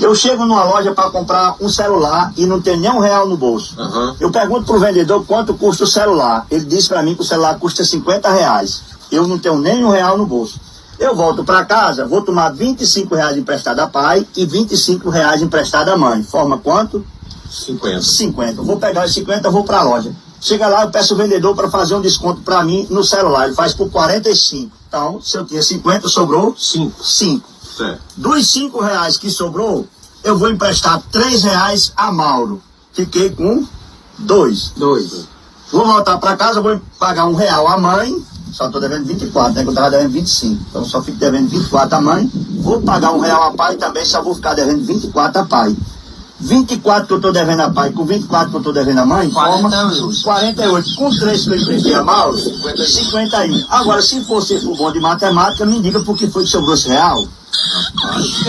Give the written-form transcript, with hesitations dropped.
Eu chego numa loja para comprar um celular e não tenho nem R$1 no bolso. Eu pergunto pro vendedor quanto custa o celular. Ele diz para mim que o celular custa R$50. Eu não tenho nem R$1 no bolso. Eu volto para casa, vou tomar R$25 emprestado a pai e R$25 emprestado a mãe. Forma quanto? 50. Vou pegar os 50, vou para a loja. Chega lá, eu peço o vendedor para fazer um desconto para mim no celular. Ele faz por 45. Então, se eu tinha 50, sobrou 5. Certo. Dos R$5 que sobrou, eu vou emprestar R$3 a Mauro. Fiquei com 2. Vou voltar para casa, vou pagar R$1 à mãe. Só estou devendo 24, né? Que eu estava devendo 25. Então só fico devendo 24 a mãe. Vou pagar R$1 a pai também, só vou ficar devendo 24 a pai. 24 que eu estou devendo a pai, com 24 que eu estou devendo a mãe, 48. Com 3 que eu emprestei a Mauro, 51. Agora, se fosse por bom de matemática, me diga por que foi que sobrou esse R$1. Rapaz.